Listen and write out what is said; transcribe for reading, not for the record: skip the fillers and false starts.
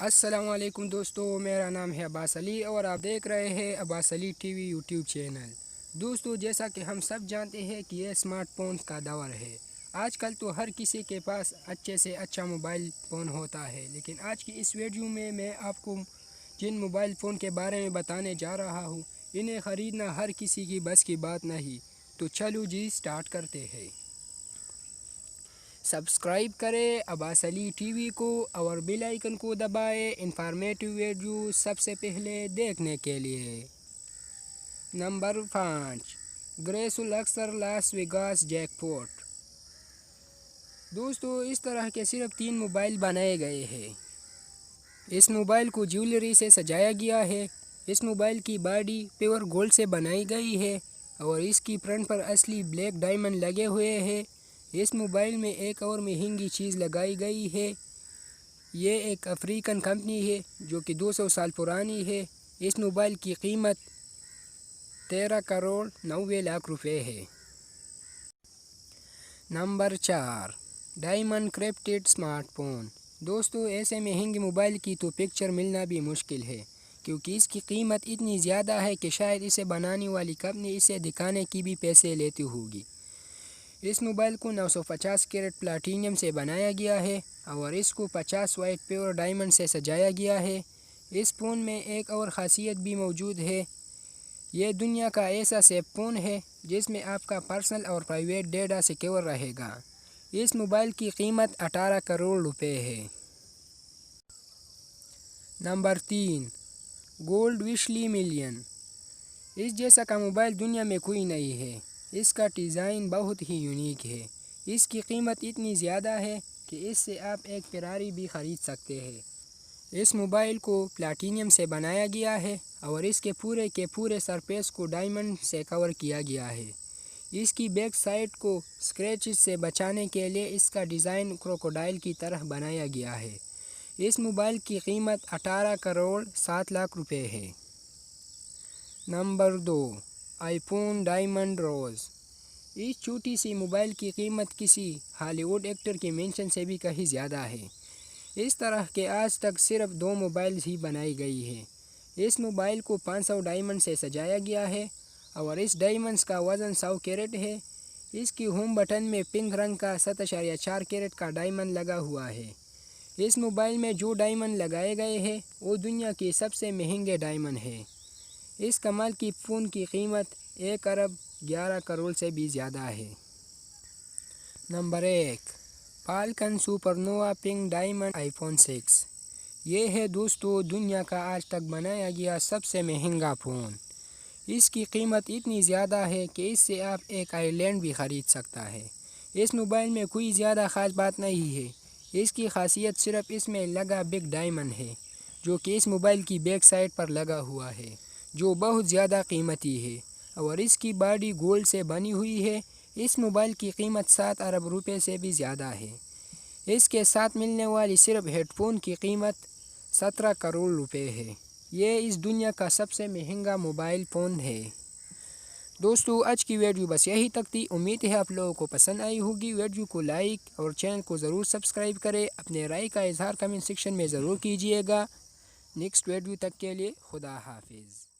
السلام علیکم دوستو، میرا نام ہے عباس علی اور آپ دیکھ رہے ہیں عباس علی ٹی وی یوٹیوب چینل۔ دوستو، جیسا کہ ہم سب جانتے ہیں کہ یہ اسمارٹ فون کا دور ہے۔ آج کل تو ہر کسی کے پاس اچھے سے اچھا موبائل فون ہوتا ہے، لیکن آج کی اس ویڈیو میں آپ کو جن موبائل فون کے بارے میں بتانے جا رہا ہوں، انہیں خریدنا ہر کسی کی بس کی بات نہیں۔ تو چلو جی سٹارٹ کرتے ہیں۔ سبسکرائب کریں عباس علی ٹی وی کو اور بیل آئیکن کو دبائیں انفارمیٹیو ویڈیو سب سے پہلے دیکھنے کے لیے۔ Number 5، grease الاکثر Las Vegas Jack پاٹ۔ دوستو، اس طرح کے صرف 3 موبائل بنائے گئے ہیں۔ اس موبائل کو جیولری سے سجایا گیا ہے۔ اس موبائل کی باڈی پیور گولڈ سے بنائی گئی ہے اور اس کی فرنٹ پر اصلی بلیک ڈائمنڈ لگے ہوئے ہیں۔ اس موبائل میں ایک اور مہنگی چیز لگائی گئی ہے۔ یہ ایک افریقن کمپنی ہے جو کہ 200 سال پرانی ہے۔ اس موبائل کی قیمت 13 کروڑ 90 لاکھ روپے ہے۔ Number 4، diamond corrupted smart phone. دوستو، ایسے مہنگے موبائل کی تو پکچر ملنا بھی مشکل ہے، کیونکہ اس کی قیمت اتنی زیادہ ہے کہ شاید اسے بنانے والی کمپنی اسے دکھانے کی بھی پیسے لیتی ہوگی۔ اس موبائل کو 950 کیرٹ پلاٹینیم سے بنایا گیا ہے اور اس کو 50 وائٹ پیور ڈائمنڈ سے سجایا گیا ہے۔ اس فون میں ایک اور خاصیت بھی موجود ہے۔ یہ دنیا کا ایسا سیف فون ہے جس میں آپ کا پرسنل اور پرائیویٹ ڈیٹا سیکیور رہے گا۔ اس موبائل کی قیمت 18 کروڑ روپے ہے۔ Number 3، Goldvish million. اس جیسا کا موبائل دنیا میں کوئی نہیں ہے۔ اس کا ڈیزائن بہت ہی یونیک ہے۔ اس کی قیمت اتنی زیادہ ہے کہ اس سے آپ ایک فراری بھی خرید سکتے ہیں۔ اس موبائل کو پلاٹینیم سے بنایا گیا ہے اور اس کے پورے سرفیس کو ڈائمنڈ سے کور کیا گیا ہے۔ اس کی بیک سائڈ کو اسکریچز سے بچانے کے لیے اس کا ڈیزائن کروکوڈائل کی طرح بنایا گیا ہے۔ اس موبائل کی قیمت 18 کروڑ 7 لاکھ روپے ہے۔ نمبر 2، آئی فون ڈائمنڈ روز۔ اس چھوٹی سی موبائل کی قیمت کسی ہالی ووڈ ایکٹر کی مینشن سے بھی کہیں زیادہ ہے۔ اس طرح کے آج تک صرف 2 موبائل ہی بنائی گئی ہے۔ اس موبائل کو 500 ڈائمنڈ سے سجایا گیا ہے اور اس ڈائمنڈز کا وزن 100 کیرٹ ہے۔ اس کی ہوم بٹن میں پنک رنگ کا 7.4 کیرٹ کا ڈائمنڈ لگا ہوا ہے۔ اس موبائل میں جو ڈائمنڈ لگائے گئے ہیں وہ دنیا کے سب سے مہنگے ڈائمنڈ ہیں۔ اس کمال کی فون کی قیمت 1 ارب 11 کروڑ سے بھی زیادہ ہے۔ Number 1، Falcon Supernova pink diamond iPhone 6۔ یہ ہے دوستو دنیا کا آج تک بنایا گیا سب سے مہنگا فون۔ اس کی قیمت اتنی زیادہ ہے کہ اس سے آپ ایک آئی لینڈ بھی خرید سکتا ہے۔ اس موبائل میں کوئی زیادہ خاص بات نہیں ہے۔ اس کی خاصیت صرف اس میں لگا بگ ڈائمنڈ ہے، جو کہ اس موبائل کی بیک سائڈ پر لگا ہوا ہے، جو بہت زیادہ قیمتی ہے اور اس کی باڈی گولڈ سے بنی ہوئی ہے۔ اس موبائل کی قیمت 7 ارب روپے سے بھی زیادہ ہے۔ اس کے ساتھ ملنے والی صرف ہیڈ فون کی قیمت 17 کروڑ روپے ہے۔ یہ اس دنیا کا سب سے مہنگا موبائل فون ہے۔ دوستو، آج کی ویڈیو بس یہی تک تھی۔ امید ہے آپ لوگوں کو پسند آئی ہوگی۔ ویڈیو کو لائک اور چینل کو ضرور سبسکرائب کریں۔ اپنے رائے کا اظہار کمنٹ سیکشن میں ضرور کیجیے گا۔ نیکسٹ ویڈیو تک کے لیے خدا حافظ۔